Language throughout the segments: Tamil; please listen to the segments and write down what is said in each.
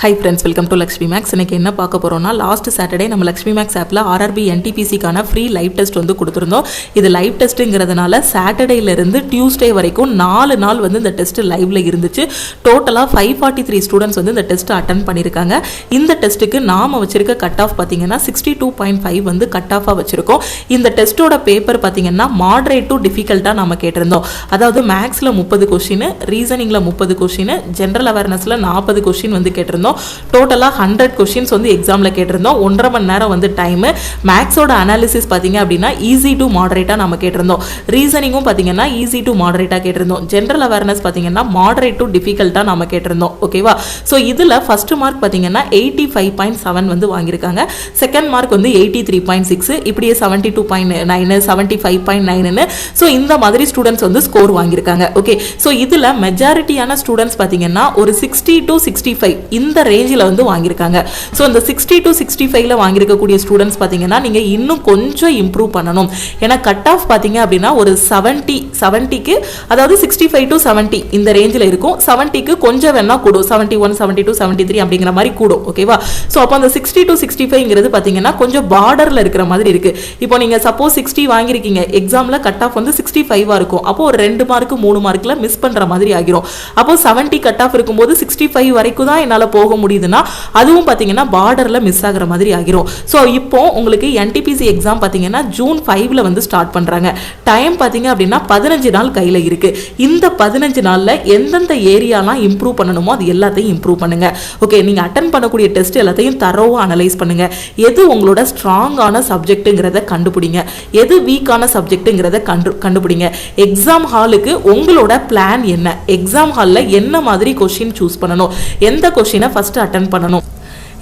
Hi friends, welcome to Lakshmi Max. இன்னைக்கு என்ன பார்க்க போறோம்னா லாஸ்ட் சாட்டர்டே நம்ம Lakshmi Max ஆப்ல RRB NTPC கான ஃப்ரீ லைவ் டெஸ்ட் வந்து கொடுத்திருந்தோம். இது லைவ் டெஸ்ட்ங்கிறதுனால சாட்டர்டேல இருந்து டியூஸ்டே வரைக்கும் 4 நாள் வந்து இந்த டெஸ்ட் லைவ்ல இருந்துச்சு. டோட்டலா 543 ஸ்டூடண்ட்ஸ் வந்து இந்த டெஸ்ட் அட்டெண்ட் பண்ணிருக்காங்க. இந்த டெஸ்ட்டுக்கு நாம வச்சிருக்க கட் ஆஃப் பாத்தீங்கன்னா 62.5 வந்து கட் ஆஃபா வச்சிருக்கோம். இந்த டெஸ்டோட பேப்பர் பாத்தீங்கன்னா மாடரேட் டு டிஃபிகல்ட்டா நாம கேட்டிருந்தோம். அதாவது மேக்ஸ்ல 30 क्वेश्चन, ரீசனிங்ல 30 क्वेश्चन, ஜெனரல் அவேர்னஸ்ல 40 क्वेश्चन வந்து கேட்டிருந்தோம். டோட்டலா 100 क्वेश्चंस வந்து எக்ஸாம்ல கேட்டிருந்தோம். 1.5 மணி நேரம் வந்து டைம். மேக்ஸோட அனாலிசிஸ் பாத்தீங்க அப்படின்னா ஈஸி டு மாடரேட்டா நம்ம கேட்டிருந்தோம். ரீசனிங்கும் பாத்தீங்கன்னா ஈஸி டு மாடரேட்டா கேட்டிருந்தோம். ஜெனரல் அவேர்னஸ் பாத்தீங்கன்னா மாடரேட் டு டிஃபிகல்ட்டா நம்ம கேட்டிருந்தோம். ஓகேவா? சோ இதுல ஃபர்ஸ்ட் மார்க் பாத்தீங்கன்னா 85.7 வந்து வாங்கியிருக்காங்க. செகண்ட் மார்க் வந்து 83.6, இப்படியே 72.9, 75.9. சோ இந்த மாதிரி ஸ்டூடண்ட்ஸ் வந்து ஸ்கோர் வாங்கியிருக்காங்க. ஓகே, சோ இதுல மெஜாரிட்டியான ஸ்டூடண்ட்ஸ் பாத்தீங்கன்னா ஒரு 60 to 65 இந்த ரேஞ்சில் வந்து வாங்கியிருக்காங்க. ஸோ இந்த 60 to 65ல வாங்கியிருக்கக்கூடிய ஸ்டூடெண்ட்ஸ் பார்த்தீங்கன்னா நீங்கள் இன்னும் கொஞ்சம் இம்ப்ரூவ் பண்ணணும். ஏன்னா கட் ஆஃப் பார்த்தீங்க அப்படின்னா ஒரு 70க்கு, அதாவது 65 to 70 இந்த ரேஞ்சில் இருக்கும். 70க்கு கொஞ்சம் வேணா கூடும், 71, 72, 73 அப்படிங்கிற மாதிரி கூடும். ஓகேவா? ஸோ அப்போ அந்த 60 to 65ங்கிறது பார்த்தீங்கன்னா கொஞ்சம் பார்டரில் இருக்கிற மாதிரி இருக்கு. இப்போ நீங்கள் சப்போஸ் 60 வாங்கியிருக்கீங்க, எக்ஸாமில் கட் ஆஃப் வந்து 65 இருக்கும். அப்போ ஒரு 2 மார்க் 3 மார்க்கில் மிஸ் பண்ணுற மாதிரி ஆகிரும். அப்போ 70 கட் ஆஃப் இருக்கும்போது 65 வரைக்கும் தான் என்னால் போக முடியுதுன்னா அதுவும் பார்த்தீங்கன்னா பார்டர்ல மிஸ் ஆகிற மாதிரி ஆகிரும். ஸோ இப்போ உங்களுக்கு NTPC எக்ஸாம் பார்த்தீங்கன்னா ஜூன் 5ல வந்து ஸ்டார்ட் பண்றாங்க. டைம் பார்த்தீங்க அப்படின்னா 15 நாள் கையில் இருக்கு. இந்த 15 நாள்ல எந்தெந்த ஏரியாலாம் இம்ப்ரூவ் பண்ணணுமோ அது எல்லாத்தையும் இம்ப்ரூவ் பண்ணுங்க. ஓகே, நீங்க அட்டெண்ட் பண்ணக்கூடிய டெஸ்ட் எல்லாத்தையும் தரோவா அனலைஸ் பண்ணுங்க. எது உங்களோட ஸ்ட்ராங்கான சப்ஜெக்ட்டுங்கிறத கண்டுபிடிங்க, எது வீக்கான சப்ஜெக்ட்டுங்கிறத கண்டுபிடிங்க. எக்ஸாம் ஹாலுக்கு உங்களோட பிளான் என்ன, எக்ஸாம் ஹாலில் என்ன மாதிரி கொஸ்டின் சூஸ் பண்ணணும், எந்த கொஸ்டினை ஃபர்ஸ்ட் அட்டெண்ட் பண்ணணும்,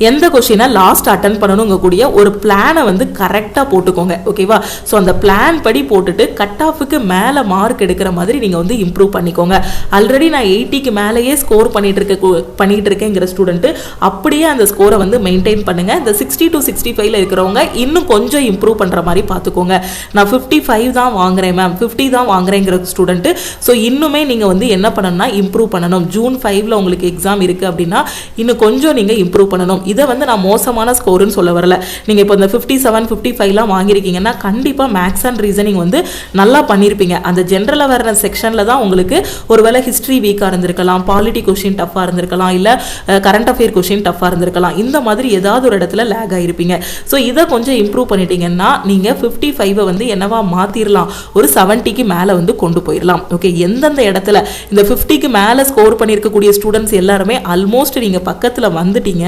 எந்த கொஸ்டினை லாஸ்ட் அட்டெண்ட் பண்ணணுங்க கூடிய ஒரு பிளானை வந்து கரெக்டாக போட்டுக்கோங்க. ஓகேவா? ஸோ அந்த பிளான் படி போட்டுட்டு கட் ஆஃபுக்கு மேலே மார்க் எடுக்கிற மாதிரி நீங்கள் வந்து இம்ப்ரூவ் பண்ணிக்கோங்க. ஆல்ரெடி நான் 80க்கு மேலேயே ஸ்கோர் பண்ணிட்டு இருக்கேங்கிற ஸ்டூடெண்ட்டு அப்படியே அந்த ஸ்கோரை வந்து மெயின்டைன் பண்ணுங்க. இந்த 60 to 65ல இருக்கிறவங்க இன்னும் கொஞ்சம் இம்ப்ரூவ் பண்ணுற மாதிரி பார்த்துக்கோங்க. நான் 55 தான் வாங்குறேன் மேம், 50 தான் வாங்குறேங்கிற ஸ்டூடெண்ட்டு ஸோ இன்னுமே நீங்கள் வந்து என்ன பண்ணணும்னா இம்ப்ரூவ் பண்ணணும். ஜூன் 5ல உங்களுக்கு எக்ஸாம் இருக்குது அப்படின்னா இன்னும் கொஞ்சம் நீங்கள் இம்ப்ரூவ் பண்ணணும். இதை வந்து நான் மோசமான ஸ்கோர்னு சொல்ல வரல. நீங்க இப்போ இந்த 57, 55லாம் வாங்கியிருக்கீங்கன்னா கண்டிப்பா மேக்ஸ் அண்ட் ரீசனிங் வந்து நல்லா பண்ணியிருப்பீங்க. அந்த ஜெனரல் அவேர்னஸ் செக்ஷன்ல தான் உங்களுக்கு ஒருவேளை ஹிஸ்டரி வீக்கா இருந்திருக்கலாம், பாலிட்டி கொஸ்டின் டஃபா இருந்திருக்கலாம், இல்ல கரண்ட் அஃபேர் கொஸ்டின் டஃபா இருந்திருக்கலாம். இந்த மாதிரி ஏதாவது ஒரு இடத்துல லேக் ஆயிருப்பீங்க. ஸோ இதை கொஞ்சம் இம்ப்ரூவ் பண்ணிட்டீங்கன்னா நீங்க 55 வந்து என்னவா மாத்திரலாம், ஒரு 70க்கு மேல வந்து கொண்டு போயிடலாம். ஓகே, எந்தெந்த இடத்துல இந்த 50க்கு மேல ஸ்கோர் பண்ணியிருக்கக்கூடிய ஸ்டூடெண்ட்ஸ் எல்லாருமே ஆல்மோஸ்ட் நீங்க பக்கத்துல வந்துட்டீங்க.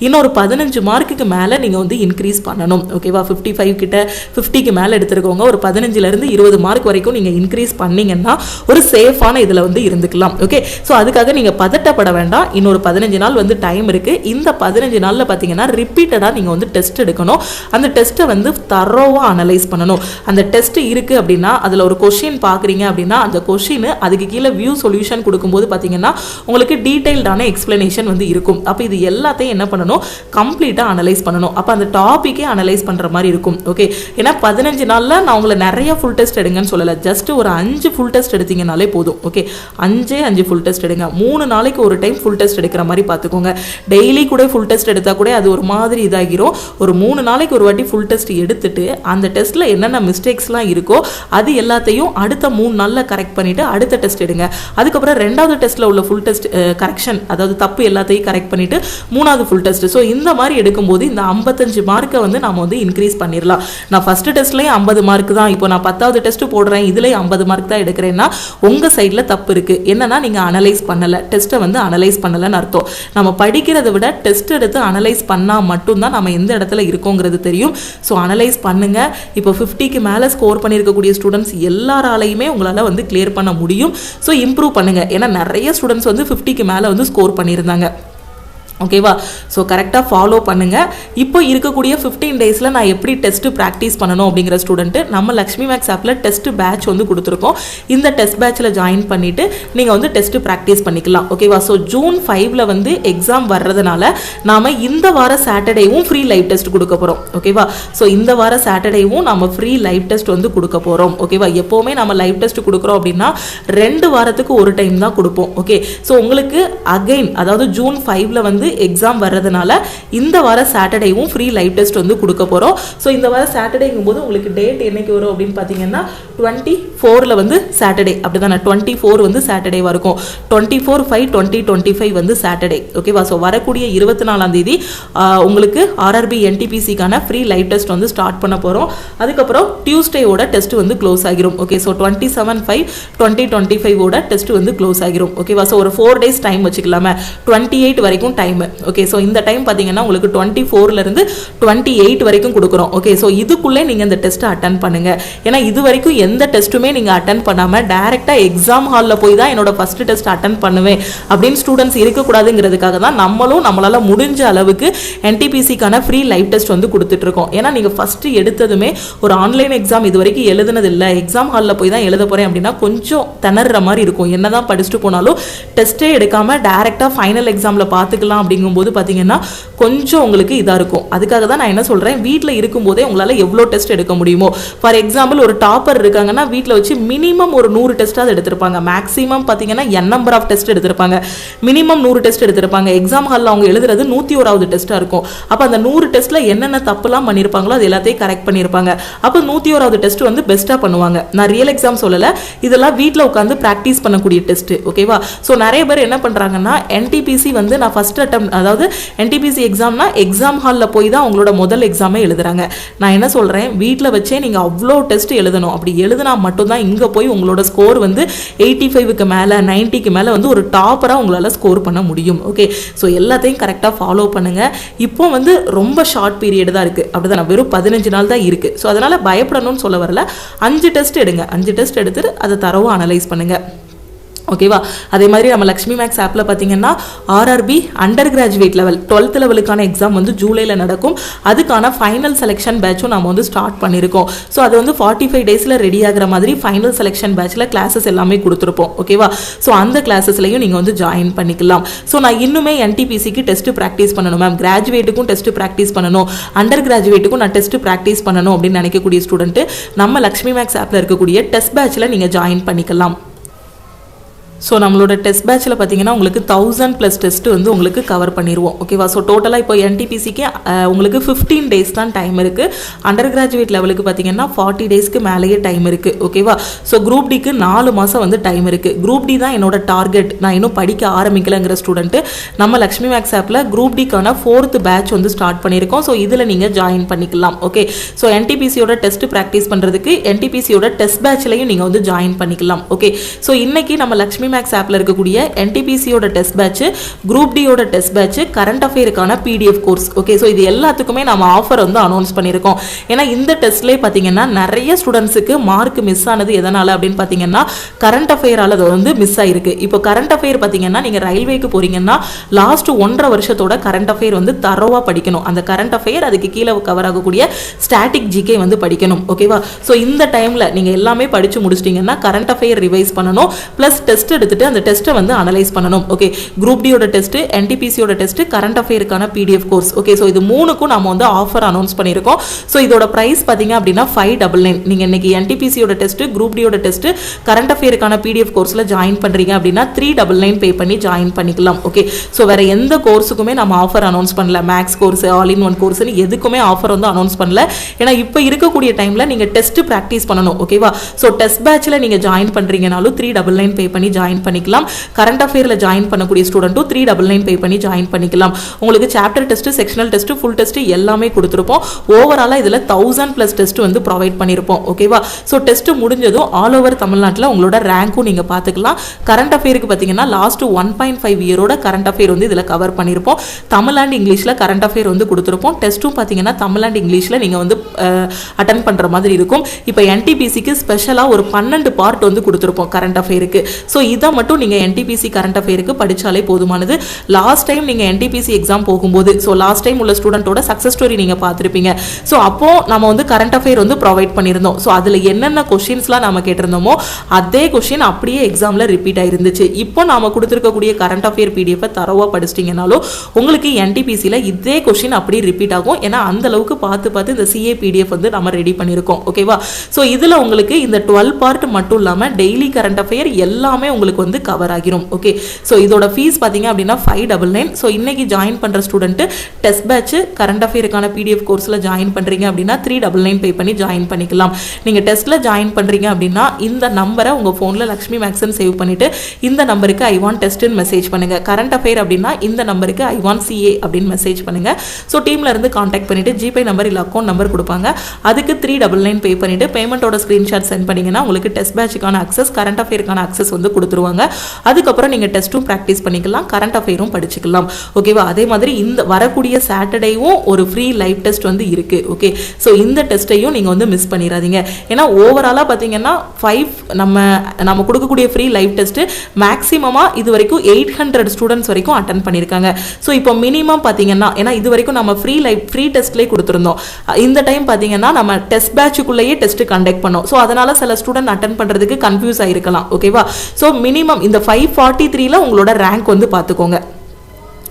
இன்னொரு 15 மார்க்குக்கு மேலே நீங்கள் வந்து இன்க்ரீஸ் பண்ணணும். ஓகேவா? 55 கிட்ட 50க்கு மேலே எடுத்துருக்கோங்க. ஒரு 15லேருந்து 20 மார்க் வரைக்கும் நீங்கள் இன்க்ரீஸ் பண்ணீங்கன்னா ஒரு சேஃபான இதில் வந்து இருந்துக்கலாம். ஓகே, ஸோ அதுக்காக நீங்கள் பதட்டப்பட வேண்டாம். இன்னொரு 15 நாள் வந்து டைம் இருக்குது. இந்த 15 நாளில் பார்த்தீங்கன்னா ரிப்பீட்டடாக நீங்கள் வந்து டெஸ்ட் எடுக்கணும். அந்த டெஸ்ட்டை வந்து தரோவாக அனலைஸ் பண்ணணும். அந்த டெஸ்ட் இருக்குது அப்படின்னா அதில் ஒரு கொஷின் பார்க்குறீங்க அப்படின்னா அந்த கொஷின் அதுக்கு கீழே வியூ சொல்யூஷன் கொடுக்கும்போது பார்த்தீங்கன்னா உங்களுக்கு டீடைல்டான எக்ஸ்பிளனேஷன் வந்து இருக்கும். அப்போ இது எல்லாத்தையும் என்ன பண்ணணும், கம்ப்ளீட்டா அனலைஸ் பண்ணணும். அப்ப அந்த டாபிக்கே அனலைஸ் பண்ற மாதிரி இருக்கும். ஓகே, ஏன்னா 15 நாள்ல நான் உங்களை நிறைய ஃபுல் டெஸ்ட் எடுங்கன்னு சொல்லல, ஜஸ்ட் ஒரு 5 ஃபுல் டெஸ்ட் எடுத்தீங்கனாலே போதும். ஓகே, 5 ஃபுல் டெஸ்ட் எடுங்க. 3 நாளைக்கு ஒரு டைம் ஃபுல் டெஸ்ட் எடுக்கிற மாதிரி பார்த்துக்கோங்க. டெய்லி கூட ஃபுல் டெஸ்ட் எடுத்தா கூட அது ஒரு மாதிரி இதாகிரும். ஒரு 3 நாளைக்கு ஒரு வாட்டி ஃபுல் டெஸ்ட் எடுத்துட்டு அந்த டெஸ்ட்ல என்னென்ன மிஸ்டேக்ஸ்லாம் இருக்கோ அது எல்லாத்தையும் அடுத்த 3 நாள்ல கரெக்ட் பண்ணிட்டு அடுத்த டெஸ்ட் எடுங்க. அதுக்கப்புறம் 2வது டெஸ்ட்ல உள்ள ஃபுல் டெஸ்ட் கரெக்ஷன், அதாவது தப்பு எல்லாத்தையும் கரெக்ட் பண்ணிட்டு 3வது ஃபுல் டெஸ்ட். ஸோ இந்த மாதிரி எடுக்கும்போது இந்த 55 மார்க்கை வந்து நம்ம வந்து இன்க்ரீஸ் பண்ணிடலாம். நான் ஃபர்ஸ்ட் டெஸ்ட்லேயும் 50 மார்க் தான், இப்போ நான் 10வது டெஸ்ட் போடுறேன் இதுலேயும் 50 மார்க் தான் எடுக்கிறேன்னா உங்கள் சைடில் தப்பு இருக்குது. என்னன்னா நீங்கள் அனலைஸ் பண்ணலை, டெஸ்ட்டை வந்து அனலைஸ் பண்ணலைன்னு அர்த்தம். நம்ம படிக்கிறத விட டெஸ்ட் எடுத்து அனலைஸ் பண்ணால் மட்டும்தான் நம்ம எந்த இடத்துல இருக்கோங்கிறது தெரியும். ஸோ அனலைஸ் பண்ணுங்க. இப்போ 50க்கு மேலே ஸ்கோர் பண்ணியிருக்கக்கூடிய ஸ்டூடெண்ட்ஸ் எல்லாராலையுமே உங்களால் வந்து கிளியர் பண்ண முடியும். ஸோ இம்ப்ரூவ் பண்ணுங்க. ஏன்னா நிறைய ஸ்டூடெண்ட்ஸ் வந்து 50க்கு மேலே வந்து ஸ்கோர் பண்ணியிருந்தாங்க. ஓகேவா? ஸோ கரெக்டாக ஃபாலோ பண்ணுங்கள். இப்போ இருக்கக்கூடிய 15 டேஸில் நான் எப்படி டெஸ்ட்டு ப்ராக்டிஸ் பண்ணணும் அப்படிங்கிற ஸ்டூடெண்ட்டு நம்ம லக்ஷ்மி மேக்ஸ் ஆப்பில் டெஸ்ட் பேட்ச் வந்து கொடுத்துருக்கோம். இந்த டெஸ்ட் பேட்சில் ஜாயின் பண்ணிவிட்டு நீங்கள் வந்து டெஸ்ட்டு ப்ராக்டிஸ் பண்ணிக்கலாம். ஓகேவா? ஸோ ஜூன் 5ல் வந்து எக்ஸாம் வர்றதுனால நாம் இந்த வார சாட்டர்டேவும் ஃப்ரீ லைவ் டெஸ்ட் கொடுக்க போகிறோம். ஓகேவா? ஸோ இந்த வார சாட்டர்டேவும் நம்ம ஃப்ரீ லைவ் டெஸ்ட் வந்து கொடுக்க போகிறோம். ஓகேவா? எப்போவுமே நம்ம லைவ் டெஸ்ட் கொடுக்குறோம் அப்படின்னா 2 வாரத்துக்கு ஒரு டைம் தான் கொடுப்போம். ஓகே, ஸோ உங்களுக்கு அகைன் அதாவது ஜூன் 5ல் வந்து எக்ஸாம் வர்றதுனால இந்த வார சாட்டர்டேவும் ஃப்ரீ லைவ் டெஸ்ட் வந்து கொடுக்க போகிறோம். ஸோ இந்த வார சாட்டர்டேங்கும் போது உங்களுக்கு டேட் என்னைக்கு வரும் அப்படின்னு பார்த்தீங்கன்னா 24 வந்து சாட்டர்டே, அப்படிதானே 24 வந்து சாட்டர்டேவாக இருக்கும். 24/5/2025 வந்து சாட்டர்டே. ஓகேவா? ஸோ வரக்கூடிய 24ஆம் தேதி உங்களுக்கு ஆர்ஆர்பி என்டிபிசிக்கான ஃப்ரீ லைவ் டெஸ்ட் வந்து ஸ்டார்ட் பண்ண போகிறோம். அதுக்கப்புறம் டியூஸ்டேவோட டெஸ்ட் வந்து க்ளோஸ் ஆகிரும். ஓகே, ஸோ 27/5/2025 டெஸ்ட் வந்து க்ளோஸ் ஆகிரும். ஓகேவா? ஸோ ஒரு 4 days டைம் வச்சுக்கலாமே, 28 வரைக்கும் டைம். ஓகே, ஸோ இந்த டைம் பார்த்தீங்கன்னா உங்களுக்கு 24லேருந்து 28 வரைக்கும் கொடுக்குறோம். ஓகே, ஸோ இதுக்குள்ளே நீங்கள் இந்த டெஸ்ட்டை அட்டன் பண்ணுங்க. ஏன்னா இது வரைக்கும் எந்த டெஸ்ட்டுமே நீங்கள் அட்டன் பண்ணாமல் டைரெக்டாக எக்ஸாம் ஹாலில் போய் தான் என்னோட ஃபர்ஸ்ட் டெஸ்ட் அட்டன் பண்ணுவேன் அப்படின்னு ஸ்டூடெண்ட்ஸ் இருக்கக்கூடாதுங்கிறதுக்காக தான் நம்மளால் முடிஞ்ச அளவுக்கு என்டிபிசிக்கான ஃப்ரீ லைவ் டெஸ்ட் வந்து கொடுத்துட்ருக்கோம். ஏன்னா நீங்கள் ஃபஸ்ட்டு எடுத்ததுமே ஒரு ஆன்லைன் எக்ஸாம் இது வரைக்கும் எழுதுனது இல்லை, எக்ஸாம் ஹாலில் போய் தான் எழுத போகிறேன் அப்படின்னா கொஞ்சம் திணற மாதிரி இருக்கும். என்ன தான் படிச்சுட்டு போனாலும் டெஸ்ட்டே எடுக்காமல் டைரெக்டாக ஃபைனல் எக்ஸாமில் பார்த்துக்கலாம் அப்படிங்கும்போது பார்த்தீங்கன்னா கொஞ்சம் உங்களுக்கு இதாக இருக்கும். அதுக்காக தான் நான் என்ன சொல்கிறேன், வீட்டில் இருக்கும்போதே உங்களால் எவ்வளோ டெஸ்ட் எடுக்க முடியுமோ. ஃபார் எக்ஸாம்பிள் ஒரு டாப்பர் இருக்காங்கன்னா வீட்டில் வச்சு மினிமம் ஒரு 100 டெஸ்ட்டாவது எடுத்திருப்பாங்க. மேக்ஸிமம் பார்த்தீங்கன்னா நம்பர் ஆஃப் டெஸ்ட் எடுத்திருப்பாங்க. மினிமம் 100 டெஸ்ட் எடுத்திருப்பாங்க. எக்ஸாம் ஹாலில் அவங்க எழுதுறது 101வது டெஸ்ட்டாக இருக்கும். அப்போ அந்த 100 டெஸ்ட்டில் என்னென்ன தப்புலாம் பண்ணியிருப்பாங்களோ அது எல்லாத்தையும் கரெக்ட் பண்ணியிருப்பாங்க. அப்போ 101வது டெஸ்ட் வந்து பெஸ்ட்டாக பண்ணுவாங்க. நான் ரியல் எக்ஸாம் சொல்லலை, இதெல்லாம் வீட்டில் உட்காந்து ப்ராக்டிஸ் பண்ணக்கூடிய டெஸ்ட். ஓகேவா? ஸோ நிறைய பேர் என்ன பண்ணுறாங்கன்னா என்டிபிசி வந்து நான் ஃபர்ஸ்ட் அட்டம், அதாவது என்டிபிசி எக்ஸாம்னா எக்ஸாம் ஹாலில் போய் தான் அவங்களோட முதல் எக்ஸாமே எழுதுறாங்க. நான் என்ன சொல்கிறேன், வீட்டில் வச்சே நீங்கள் அவ்வளோ டெஸ்ட் எழுதணும். அப்படி எழுதுனா மட்டும்தான் இங்கே போய் உங்களோட ஸ்கோர் வந்து 85க்கு மேலே 90க்கு மேலே வந்து ஒரு டாப்பராக உங்களால் ஸ்கோர் பண்ண முடியும். ஓகே, ஸோ எல்லாத்தையும் கரெக்டாக ஃபாலோ பண்ணுங்கள். இப்போ வந்து ரொம்ப ஷார்ட் பீரியட் தான் இருக்குது, அப்படிதான் வெறும் 15 நாள் தான் இருக்குது. ஸோ அதனால் பயப்படணும்னு சொல்ல வரல. 5 டெஸ்ட் எடுங்க. 5 டெஸ்ட் எடுத்துட்டு அதை தரவாக அனலைஸ் பண்ணுங்கள். ஓகேவா? அதே மாதிரி நம்ம லக்ஷ்மி மேக்ஸ் ஆப்பில் பார்த்தீங்கன்னா RRB under graduate level 12th லெவலுக்கான எக்ஸாம் வந்து ஜூலையில் நடக்கும். அதுக்கான ஃபைனல் செலெக்ஷன் பேட்சும் நம்ம வந்து ஸ்டார்ட் பண்ணியிருக்கோம். ஸோ அது வந்து 45 டேஸில் ரெடி ஆகிற மாதிரி ஃபைனல் செலெக்ஷன் பேட்சில் கிளாஸஸ் எல்லாமே கொடுத்துருப்போம். ஓகேவா? ஸோ அந்த கிளாஸஸ்லையும் நீங்கள் வந்து ஜாயின் பண்ணிக்கலாம். ஸோ நான் இன்னுமே என்டிபிசிக்கு டெஸ்ட் ப்ராக்டிஸ் பண்ணணும் மேம், கிராஜுவேட்டுக்கும் டெஸ்ட் ப்ராக்டிஸ் பண்ணணும், அண்டர் கிராஜுவேட்டுக்கும் நான் டெஸ்ட் ப்ராக்டிஸ் பண்ணணும் அப்படின்னு நினைக்கக்கூடிய ஸ்டூடெண்ட்டு நம்ம லக்ஷ்மி மேக்ஸ் ஆப்பில் இருக்கக்கூடிய டெஸ்ட் பேட்சில் நீங்கள் ஜாயின் பண்ணிக்கலாம். ஸோ நம்மளோட டெஸ்ட் பேட்சில் பார்த்தீங்கன்னா உங்களுக்கு 1000+ டெஸ்ட் வந்து உங்களுக்கு கவர் பண்ணிடுவோம். ஓகேவா? ஸோ டோட்டலாக இப்போ என்டிபிசிக்கு உங்களுக்கு 15 days தான் டைம் இருக்குது. அண்டர் கிராஜுவேட் லெவலுக்கு பார்த்தீங்கன்னா 40 daysக்கு மேலேயே டைம் இருக்குது. ஓகேவா? ஸோ குரூப் டிக்கு 4 மாதம் வந்து டைம் இருக்குது. குரூப் டி தான் என்னோட டார்கெட். நான் இன்னும் படிக்க ஆரம்பிக்கலைங்கிற ஸ்டூடெண்ட்டு நம்ம லக்ஷ்மி மேக்ஸ் ஆப்பில் குரூப் டிக்கான 4th பேட்ச் வந்து ஸ்டார்ட் பண்ணியிருக்கோம். ஸோ இதில் நீங்கள் ஜாயின் பண்ணிக்கலாம். ஓகே, ஸோ என்டிபிசியோட டெஸ்ட் ப்ராக்டிஸ் பண்ணுறதுக்கு என்டிபிசியோட டெஸ்ட் பேட்ச்லையும் நீங்கள் வந்து ஜாயின் பண்ணிக்கலாம். ஓகே, ஸோ இன்னைக்கு நம்ம லக்ஷ்மி மேக்ஸ் ஆப்ல இருக்கக்கூடிய என்டிபிசியோட டெஸ்ட் பேட்ச், குரூப் டியோட டெஸ்ட் பேட்ச், கரண்ட் அஃபேருக்கான பிடிஎஃப் கோர்ஸ். ஓகே, ஸோ இது எல்லாத்துக்குமே நம்ம ஆஃபர் வந்து அனௌன்ஸ் பண்ணியிருக்கோம். ஏன்னா இந்த டெஸ்ட்லேயே பார்த்தீங்கன்னா நிறைய ஸ்டூடெண்ட்ஸுக்கு மார்க் மிஸ் ஆனது எதனால் அப்படின்னு பார்த்தீங்கன்னா கரண்ட் அஃபேரால் அது வந்து மிஸ் ஆயிருக்கு. இப்போ கரண்ட் அஃபேர் பார்த்தீங்கன்னா நீங்கள் ரயில்வேக்கு போறீங்கன்னா லாஸ்ட் 1.5 வருஷத்தோட கரண்ட் அஃபேர் வந்து தரோவாக படிக்கணும். அந்த கரண்ட் அஃபேர் அதுக்கு கீழே கவர் ஆகக்கூடிய ஸ்டாட்டிக் ஜிகே வந்து படிக்கணும். ஓகேவா? ஸோ இந்த டைமில் நீங்கள் எல்லாமே படித்து முடிச்சிட்டிங்கன்னா கரண்ட் அஃபேர் ரிவைஸ் பண்ணணும், ப்ளஸ் டெஸ்ட் எடுத்துட்டு அந்த டெஸ்ட்டை வந்து அனலைஸ் பண்ணணும். ஓகே, குரூப் டியோட டெஸ்ட், என்டிபிசியோட டெஸ்ட், கரண்ட் அஃபேருக்கான பிடிஎஃப் கோர்ஸ். ஓகே, ஸோ இது 3க்கும் நம்ம வந்து ஆஃபர் அனௌன்ஸ் பண்ணியிருக்கோம். ஸோ இதோட ப்ரைஸ் பார்த்தீங்க அப்படின்னா 599. நீங்கள் இன்னைக்கு என்டிபிசியோட டெஸ்ட், குரூப் டியோட டெஸ்ட், கரண்ட் அஃபேருக்கான பிடிஎஃப் கோர்ஸில் ஜாயின் பண்ணுறீங்க அப்படின்னா 399 பே பண்ணி ஜாயின் பண்ணிக்கலாம். ஓகே, ஸோ வேற எந்த கோர்ஸுக்குமே நம்ம ஆஃபர் அனௌன்ஸ் பண்ணல. Max course, all in one கோர்ஸ்னு எதுக்குமே ஆஃபர் வந்து அனௌன்ஸ் பண்ணல. ஏன்னா இப்போ இருக்கக்கூடிய டைமில் நீங்கள் டெஸ்ட் ப்ராக்டிஸ் பண்ணணும். ஓகேவா? ஸோ டெஸ்ட் பேட்சில் நீங்கள் ஜாயின் பண்ணுறீங்கனாலும் 399 பே பண்ணி ஜாயின் பண்ணிக்கலாம். கரண்ட் அஃபேரில் ஜாயின் பண்ணக்கூடிய ஸ்டூடெண்ட்டும் 399 பே பண்ணி ஜாயின் பண்ணிக்கலாம். உங்களுக்கு chapter test, sectional test, full test எல்லாமே கொடுத்துருப்போம். ஓவராலாக இதில் 1000+ டெஸ்ட் வந்து ப்ரொவைட் பண்ணியிருப்போம். ஓகேவா? ஸோ டெஸ்ட் முடிஞ்சதும் ஆல் ஓவர் தமிழ்நாட்டில் உங்களோட ரேங்க்கும் நீங்கள் பார்த்துக்கலாம். கரண்ட் அஃபேருக்கு பார்த்தீங்கன்னா லாஸ்ட் 1.5 இயரோட கரண்ட் அஃபேர் வந்து இதில் கவர் பண்ணியிருப்போம். தமிழ் அண்ட் இங்கிலீஷில் கரண்ட் அஃபேர் வந்து கொடுத்துருப்போம். டெஸ்ட்டும் பார்த்தீங்கன்னா தமிழ் அண்ட் இங்கிலீஷில் நீங்கள் வந்து அட்டன் பண்ணுற மாதிரி இருக்கும். இப்போ என்டிபிசிக்கு ஸ்பெஷலாக ஒரு 12 பார்ட் வந்து கொடுத்துருப்போம் கரண்ட் அஃபேருக்கு. ஸோ இதை மட்டும் நீங்கள் என்டிபிசி கரண்ட் அஃபேருக்கு படிச்சாலே போதுமானது. லாஸ்ட் டைம் நீங்க என்டிபிசி எக்ஸாம் போகும்போது, ஸோ லாஸ்ட் டைம் உள்ள ஸ்டூடெண்டோட சக்சஸ் ஸ்டோரி நீங்க பார்த்துருப்பீங்க. ஸோ அப்போ நம்ம வந்து கரண்ட் அஃபேர் வந்து ப்ரொவைட் பண்ணியிருந்தோம். ஸோ அதில் என்னென்ன கொஸ்டின்ஸ்லாம் நம்ம கேட்டிருந்தோமோ அதே கொஸ்டின் அப்படியே எக்ஸாமில் ரிப்பீட் ஆயிருந்துச்சு. இப்போ நாம கொடுத்துருக்கக்கூடிய கரண்ட் அஃபேர் பிடிஎஃப் தரவா படிச்சிட்டிங்கனாலும் உங்களுக்கு என்டிபிசியில் இதே கொஸ்டின் அப்படியே ரிப்பீட் ஆகும். ஏன்னா அந்த அளவுக்கு பார்த்து இந்த சிஏ பிடிஎஃப் வந்து நம்ம ரெடி பண்ணியிருக்கோம். ஓகேவா? ஸோ இதில் உங்களுக்கு இந்த 12 பார்ட் மட்டும் இல்லாமல் டெய்லி கரண்ட் அஃபேர் எல்லாமே உங்களுக்கு வந்து கவர் ஆகிரும். ஓகே, ஸோ இதோட ஃபீஸ் பார்த்தீங்க அப்படின்னா 599. ஸோ இன்னைக்கு ஜாயின் பண்ணுற ஸ்டூடெண்ட்டு டெஸ்ட் பேட்ச் கரண்ட் அஃபேருக்கான PDF கோர்ஸில் ஜாயின் பண்ணுறீங்க அப்படின்னா 399 பே பண்ணி ஜாயின் பண்ணிக்கலாம். நீங்கள் டெஸ்ட்டில் ஜாயின் பண்ணுறீங்க அப்படின்னா இந்த நம்பரை உங்கள் ஃபோனில் லக்ஷ்மி மேக்ஸ்ன்னு சேவ் பண்ணிவிட்டு இந்த நம்பருக்கு I want டெஸ்ட்டுன்னு மெசேஜ் பண்ணுங்கள். கரண்ட் அஃபேர் அப்படின்னா இந்த நம்பருக்கு I want CA அப்படின்னு மெசேஜ் பண்ணுங்கள். ஸோ டீமில் இருந்து காண்டாக்ட் பண்ணிவிட்டு ஜிபே நம்பர் இல்லை அக்கௌண்ட் நம்பர் கொடுப்பாங்க. அதுக்கு 399 பே பண்ணிவிட்டு பேமெண்ட்டோட ஸ்க்ரீன்ஷாட் சென்ட் பண்ணிங்கன்னா உங்களுக்கு டெஸ்ட் பேட்சுக்கான அக்சஸ், கரண்ட் அஃபேருக்கான அக்சஸ் வந்து கொடுத்துருவாங்க. அதுக்கப்புறம் நீங்கள் டெஸ்ட்டும் ப்ராக்டிஸ் பண்ணிக்கலாம், கரண்ட் அஃபேரும் படிச்சுக்கலாம். ஓகேவா? அதே மாதிரி இந்த வரக்கூடிய சாட்டர்டேவும் ஒரு ஃப்ரீ லைவ் டெஸ்ட் வந்து இருக்குது. ஓகே, ஸோ இந்த டெஸ்ட்டையும் நீங்கள் வந்து மிஸ் பண்ணிடாதீங்க. ஏன்னா ஓவராலாக பார்த்தீங்கன்னா 5 நம்ம கொடுக்கக்கூடிய ஃப்ரீ லைவ் டெஸ்ட்டு மேக்ஸிமமாக இது வரைக்கும் 800 ஸ்டூடெண்ட்ஸ் வரைக்கும் அட்டன் பண்ணியிருக்காங்க. ஸோ இப்போ மினிமம் பார்த்தீங்கன்னா, ஏன்னா இது வரைக்கும் நம்ம ஃப்ரீ டெஸ்ட்லேயே கொடுத்துருந்தோம். இந்த டைம் பார்த்தீங்கன்னா நம்ம டெஸ்ட் பேட்சுக்குள்ளேயே டெஸ்ட் கண்டக்ட் பண்ணோம். ஸோ அதனால சில ஸ்டூடெண்ட் அட்டன் பண்ணுறதுக்கு கன்ஃபியூஸ் ஆகிருக்கலாம். ஓகேவா? ஸோ மினிமம் இந்த 543ல உங்களோட ரேங்க் வந்து பார்த்துக்கோங்க.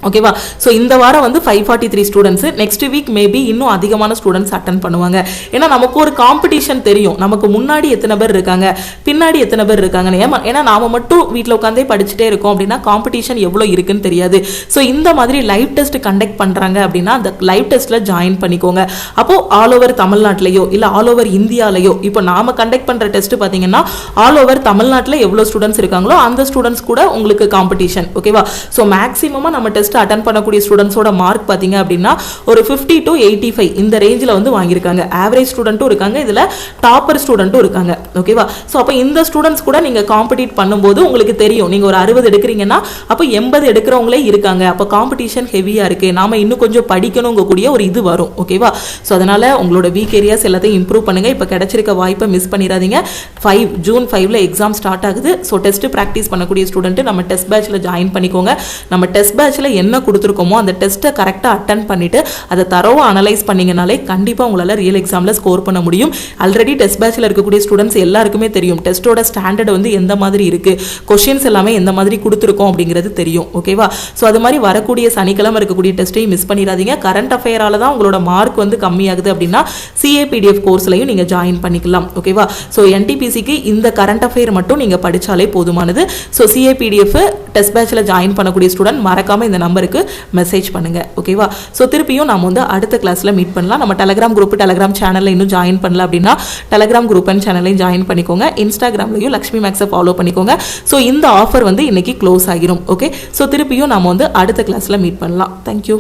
ஓகேவா? ஸோ இந்த வாரம் வந்து 543 ஸ்டூடெண்ட்ஸ், நெக்ஸ்ட் வீக் மேபி இன்னும் அதிகமான ஸ்டூடெண்ட்ஸ் அட்டன் பண்ணுவாங்க. ஏன்னா நமக்கு ஒரு காம்படிஷன் தெரியும், நமக்கு முன்னாடி எத்தனை பேர் இருக்காங்க, பின்னாடி எத்தனை பேர் இருக்காங்கன்னு. ஏன்னா நாம மட்டும் வீட்டில் உட்காந்தே படிச்சுட்டே இருக்கோம் அப்படின்னா காம்படிஷன் எவ்வளோ இருக்குன்னு தெரியாது. ஸோ இந்த மாதிரி லைவ் டெஸ்ட் கண்டக்ட் பண்ணுறாங்க அப்படின்னா அந்த லைவ் டெஸ்ட்டில் ஜாயின் பண்ணிக்கோங்க. அப்போது ஆல் ஓவர் தமிழ்நாட்டிலையோ இல்லை ஆல் ஓவர் இந்தியாலையோ, இப்போ நாம கண்டக்ட் பண்ணுற டெஸ்ட் பார்த்தீங்கன்னா ஆல் ஓவர் தமிழ்நாட்டில் எவ்வளோ ஸ்டூடெண்ட்ஸ் இருக்காங்களோ அந்த ஸ்டூடெண்ட்ஸ் கூட உங்களுக்கு காம்படிஷன். ஓகேவா? ஸோ மேக்ஸிமமாக நம்ம டெஸ்ட் அட்டன் பண்ணக்கூடிய ஸ்டூடெண்ட்ஸோட மார்க் பார்த்தீங்க அப்படின்னா ஒரு 50 to 85 இந்த ரேஞ்சில் வந்து வாங்கியிருக்காங்க. ஆவரேஜ் ஸ்டூடெண்ட்டும் இருக்காங்க, இதில் டாப்பர் ஸ்டூடெண்ட்டும் இருக்காங்க. ஓகேவா? ஸோ அப்போ இந்த ஸ்டூடெண்ட்ஸ் கூட நீங்கள் காம்படிட் பண்ணும்போது உங்களுக்கு தெரியும், நீங்கள் ஒரு 60 எடுக்கிறீங்கன்னா அப்போ 80 எடுக்கிறவங்களே இருக்காங்க. அப்போ காம்படிஷன் ஹெவியாக இருக்குது, நாம் இன்னும் கொஞ்சம் படிக்கணுங்கக்கூடிய ஒரு இது வரும். ஓகேவா? ஸோ அதனால் உங்களோட வீக் ஏரியாஸ் எல்லாத்தையும் இம்ப்ரூவ் பண்ணுங்கள். இப்போ கிடைச்சிருக்க வாய்ப்பை மிஸ் பண்ணிடாதீங்க. June 5 எக்ஸாம் ஸ்டார்ட் ஆகுது. ஸோ டெஸ்ட் ப்ராக்டிஸ் பண்ணக்கூடிய ஸ்டூடெண்ட் நம்ம டெஸ்ட் பேட்சில் ஜாயின் பண்ணிக்கோங்க. நம்ம டெஸ்ட் பேட்சில் என்ன கொடுத்துருக்கோமோ அந்த டெஸ்ட்டை கரெக்டாக அட்டன் பண்ணிட்டு அதை தரவா அனலைஸ் பண்ணீங்கனாலே கண்டிப்பாக உங்களால் ரியல் எக்ஸாமில் ஸ்கோர் பண்ண முடியும். ஆல்ரெடி டெஸ்ட் பேட்சில் இருக்கக்கூடிய ஸ்டூடெண்ட்ஸ் எல்லாருக்குமே தெரியும் டெஸ்ட்டோட ஸ்டாண்டர்ட் வந்து எந்த மாதிரி இருக்குது, கொஷின்ஸ் எல்லாமே எந்த மாதிரி கொடுத்துருக்கோம் அப்படிங்கிறது தெரியும். ஓகேவா? ஸோ அது மாதிரி வரக்கூடிய சனிக்கிழமை இருக்கக்கூடிய டெஸ்ட்டையும் மிஸ் பண்ணிடாதீங்க. கரண்ட் அஃபேரால தான் உங்களோட மார்க் வந்து கம்மியாகுது அப்படின்னா CA PDF கோர்ஸ்லையும் நீங்கள் ஜாயின் பண்ணிக்கலாம். ஓகேவா? ஸோ NTPCக்கு இந்த கரண்ட் அஃபேர் மட்டும் நீங்கள் படித்தாலே போதுமானது. ஸோ CA PDF டெஸ்ட் பேட்சில் ஜாயின் பண்ணக்கூடிய ஸ்டூடெண்ட் மறக்காமல் இந்த நம்பருக்கு மெசேஜ் பண்ணுங்க. ஓகேவா? ஸோ திருப்பியும் நம்ம வந்து அடுத்த கிளாஸில் மீட் பண்ணலாம். நம்ம டெலகிராம் குரூப், டெலகிராம் சேனலில் இன்னும் ஜாயின் பண்ணல அப்படின்னா டெலகிராம் குரூப் அண்ட் சேனலையும் ஜாயின் பண்ணிக்கோங்க. இன்ஸ்டாகிராம்லையும் லக்ஷ்மி மேக்ஸை ஃபாலோ பண்ணிக்கோங்க. ஸோ இந்த ஆஃபர் வந்து இன்னைக்கு க்ளோஸ் ஆகிரும். ஓகே, ஸோ திருப்பியும் நம்ம வந்து அடுத்த கிளாஸில் மீட் பண்ணலாம். தேங்க்யூ.